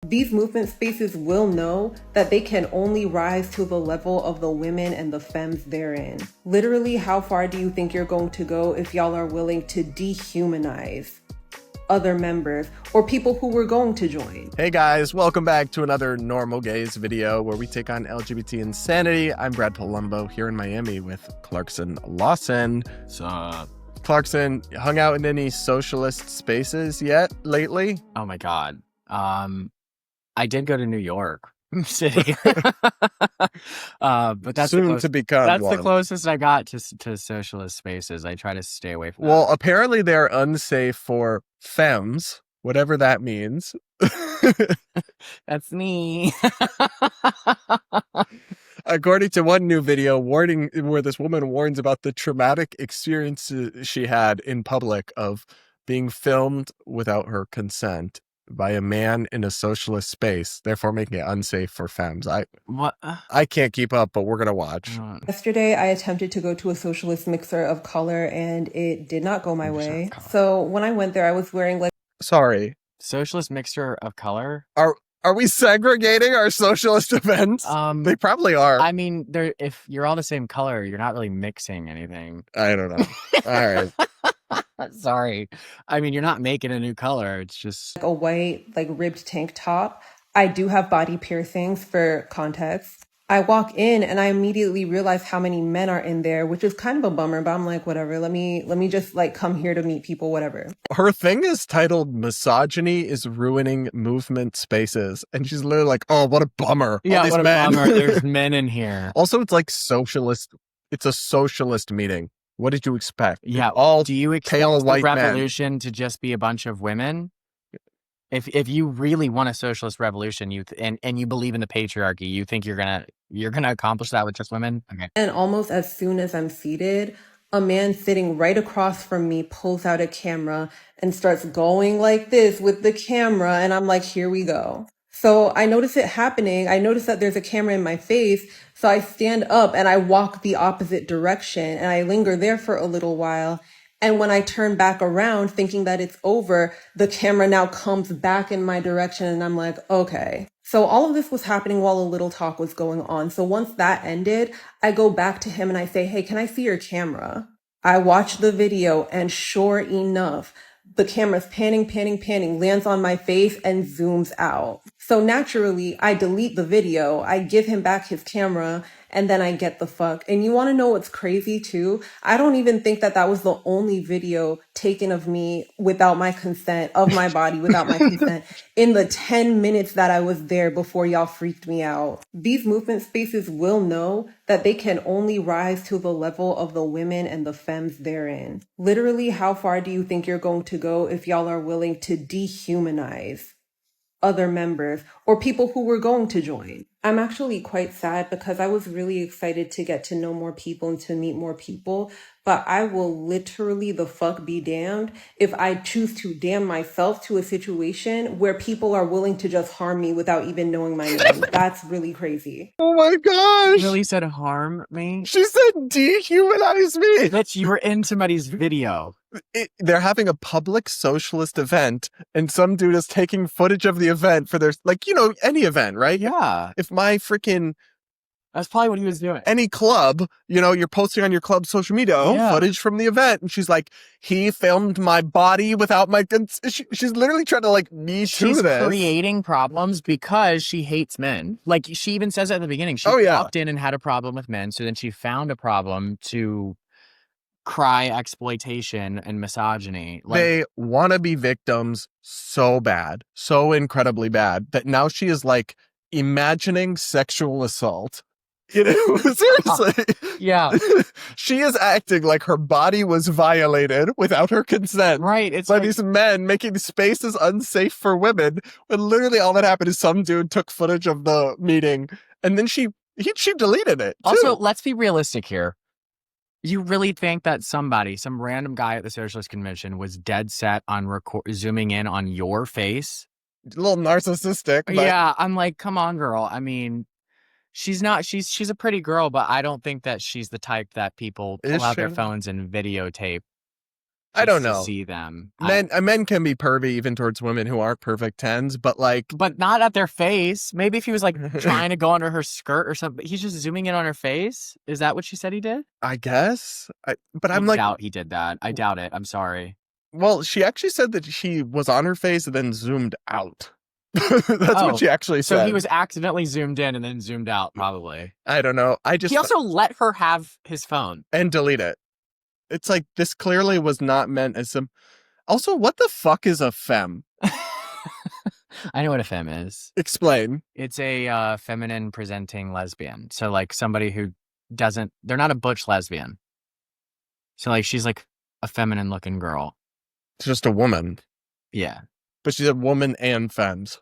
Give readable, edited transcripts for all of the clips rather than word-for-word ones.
These movement spaces will know that they can only rise to the level of the women and the femmes therein. Literally, how far do you think you're going to go if y'all are willing to dehumanize other members or people who were going to join? Hey guys, welcome back to another Normal Gays video where we take on LGBT insanity. I'm Brad Polumbo here in Miami with Clarkson Lawson. Clarkson, hung out in any socialist spaces yet lately? Oh my God. I did go to New York City. But that's soon to become that's one. the closest I got to socialist spaces. I try to stay away from Well, that. apparently they're unsafe for femmes, whatever that means. That's me. According to one new video where this woman warns about the traumatic experiences she had in public of being filmed without her consent by a man in a socialist space, therefore making it unsafe for femmes. What? I can't keep up, but we're gonna watch. Yesterday, I attempted to go to a socialist mixer of color and it did not go my way. So when I went there, I was wearing like... Sorry. Socialist mixture of color? Are we segregating our socialist events? They probably are. I mean, if you're all the same color, you're not really mixing anything. I don't know. All right. Sorry. I mean, you're not making a new color. It's just a white, like ribbed tank top. I do have body piercings for context. I walk in and I immediately realize how many men are in there, which is kind of a bummer, but I'm like, whatever, let me just like come here to meet people, whatever. Her thing is titled "Misogyny is Ruining Movement Spaces." And she's literally like, oh, what a bummer. yeah, All these what a men. bummer. There's men in here. Also, it's like socialist. It's a socialist meeting. What did you expect? Yeah. All do you expect pale the white men. revolution to just be a bunch of women? If you really want a socialist revolution, and you believe in the patriarchy, you think you're gonna accomplish that with just women? Okay. And almost as soon as I'm seated, a man sitting right across from me pulls out a camera and starts going like this with the camera, and I'm like, here we go. So I notice it happening. I notice that there's a camera in my face. So I stand up and I walk the opposite direction and I linger there for a little while. And when I turn back around thinking that it's over, the camera now comes back in my direction and I'm like, okay. So all of this was happening while a little talk was going on. So once that ended, I go back to him and I say, hey, can I see your camera? I watch the video and sure enough, the camera's panning, lands on my face and zooms out. So naturally, I delete the video, I give him back his camera, and then I get the fuck. And you want to know what's crazy too? I don't even think that was the only video taken of me without my consent, of my body without my consent, in the 10 minutes that I was there before y'all freaked me out. These movement spaces will know that they can only rise to the level of the women and the femmes therein. Literally, how far do you think you're going to go if y'all are willing to dehumanize other members or people who were going to join? I'm actually quite sad because I was really excited to get to know more people and to meet more people, but I will literally the fuck be damned if I choose to damn myself to a situation where people are willing to just harm me without even knowing my name. That's really crazy. Oh my gosh. You really said harm me? She said dehumanize me. Bitch, you were in somebody's video. They're having a public socialist event and some dude is taking footage of the event for their, like, you know, any event, right? Yeah. If my freaking That's probably what he was doing. any club, you know, you're posting on your club social media, footage from the event. And she's like, he filmed my body without my she's literally trying to like me too She's this. creating problems because she hates men. Like she even says at the beginning, she walked in and had a problem with men. So then she found a problem to cry exploitation and misogyny. Like, they want to be victims so bad, so incredibly bad that now she is like imagining sexual assault. You know, seriously. Yeah. She is acting like her body was violated without her consent. Right. It's by like, these men making spaces unsafe for women. When literally all that happened is some dude took footage of the meeting and then she deleted it. Also, let's be realistic here. You really think that some random guy at the Socialist Convention was dead set on zooming in on your face? A little narcissistic. But... yeah, I'm like, come on, girl. I mean, she's a pretty girl, but I don't think that she's the type that people pull out their phones and videotape I don't know. To see them. Men can be pervy even towards women who aren't perfect 10s, but not at their face. Maybe if he was like trying to go under her skirt or something, he's just zooming in on her face. Is that what she said he did? I guess. But I doubt he did that. I doubt it. I'm sorry. Well, she actually said that she was on her face and then zoomed out. That's what she actually said. So he was accidentally zoomed in and then zoomed out, probably. I don't know. He also let her have his phone and delete it. It's like, this clearly was not meant as some... Also, what the fuck is a femme? I know what a femme is. Explain. It's a feminine presenting lesbian. So like somebody who doesn't... They're not a butch lesbian. So like she's like a feminine looking girl. It's just a woman. Yeah. But she's a woman and femmes.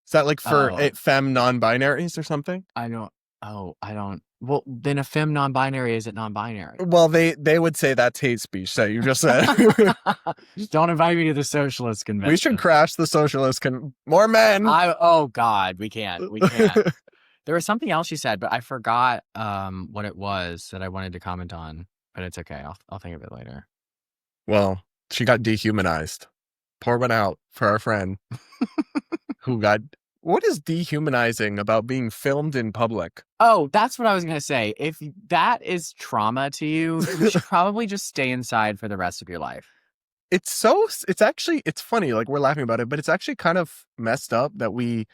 Is that like for femme non-binaries or something? I don't... Well, then a femme non-binary isn't non-binary. Well, they would say that's hate speech that you just said. Don't invite me to the socialist convention. We should crash the socialist more men. Oh God, we can't. There was something else she said, but I forgot what it was that I wanted to comment on. But it's okay. I'll think of it later. Well, she got dehumanized. Pour one out for our friend who got... What is dehumanizing about being filmed in public? Oh, that's what I was going to say. If that is trauma to you, you should probably just stay inside for the rest of your life. It's funny, like we're laughing about it, but it's actually kind of messed up that we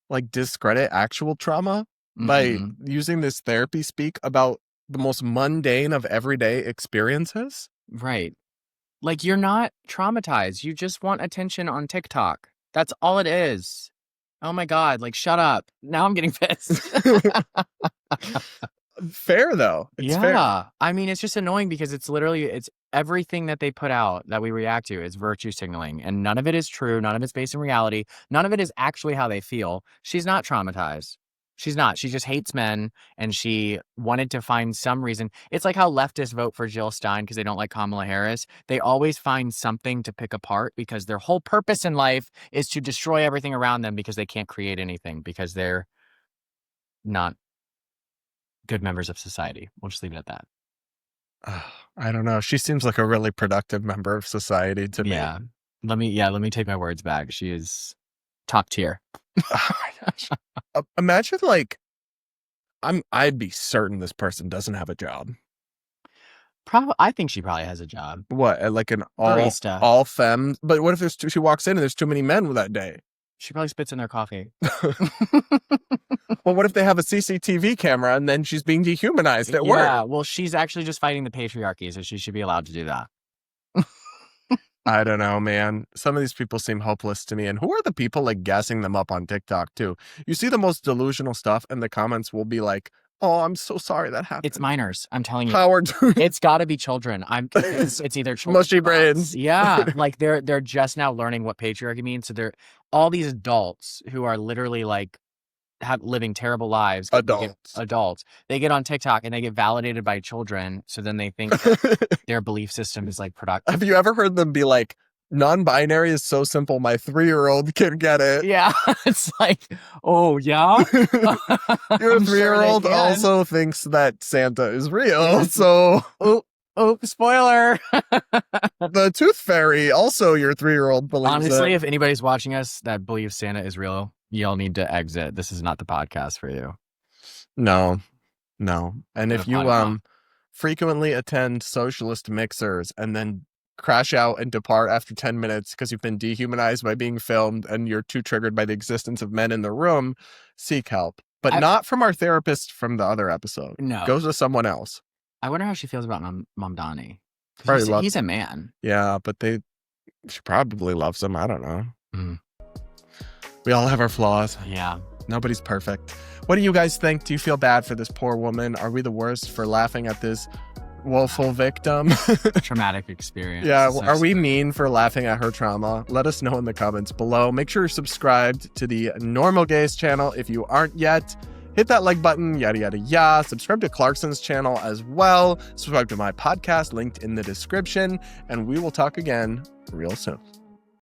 like discredit actual trauma by using this therapy speak about the most mundane of everyday experiences. Right. Like you're not traumatized. You just want attention on TikTok. That's all it is. Oh my God, like shut up. Now I'm getting pissed. Fair though. It's fair. I mean, it's just annoying because it's everything that they put out that we react to is virtue signaling. And none of it is true. None of it's based in reality. None of it is actually how they feel. She's not traumatized. She's not. She just hates men, and she wanted to find some reason. It's like how leftists vote for Jill Stein because they don't like Kamala Harris. They always find something to pick apart because their whole purpose in life is to destroy everything around them because they can't create anything because they're not good members of society. We'll just leave it at that. I don't know. She seems like a really productive member of society to me. Yeah. Let me take my words back. She is top tier. Oh my gosh. Imagine I'd be certain this person doesn't have a job. I think she probably has a job. What, like an barista. all femme? But what if she walks in and there's too many men that day? She probably spits in their coffee. Well, what if they have a CCTV camera and then she's being dehumanized at work? Yeah, well, she's actually just fighting the patriarchy, so she should be allowed to do that. I don't know, man. Some of these people seem hopeless to me. And who are the people like gassing them up on TikTok too? You see the most delusional stuff and the comments will be like, oh, I'm so sorry that happened. It's minors. I'm telling you. Howard. It's got to be children. It's either children. Mushy brains. Yeah. Like they're just now learning what patriarchy means. So they're all these adults who are literally like living terrible lives. Adults. They get on TikTok and they get validated by children. So then they think their belief system is like productive. Have you ever heard them be like, non-binary is so simple, my 3-year-old can get it? Yeah. It's like, oh, yeah? Your 3-year-old also thinks that Santa is real, so... Oh, spoiler. The Tooth Fairy, also your 3-year-old believes Honestly, it. If anybody's watching us that believes Santa is real, y'all need to exit. This is not the podcast for you. No. And if you frequently attend socialist mixers and then crash out and depart after 10 minutes because you've been dehumanized by being filmed and you're too triggered by the existence of men in the room, seek help. But not from our therapist from the other episode. No. Go to someone else. I wonder how she feels about Mamdani. He's a man. Yeah, but she probably loves him. I don't know. Mm. We all have our flaws. Yeah. Nobody's perfect. What do you guys think? Do you feel bad for this poor woman? Are we the worst for laughing at this woeful victim? Traumatic experience. Yeah. Are we mean for laughing at her trauma? Let us know in the comments below. Make sure you're subscribed to the Normal Gays channel if you aren't yet. Hit that like button, yada, yada, yada. Subscribe to Clarkson's channel as well. Subscribe to my podcast, linked in the description. And we will talk again real soon.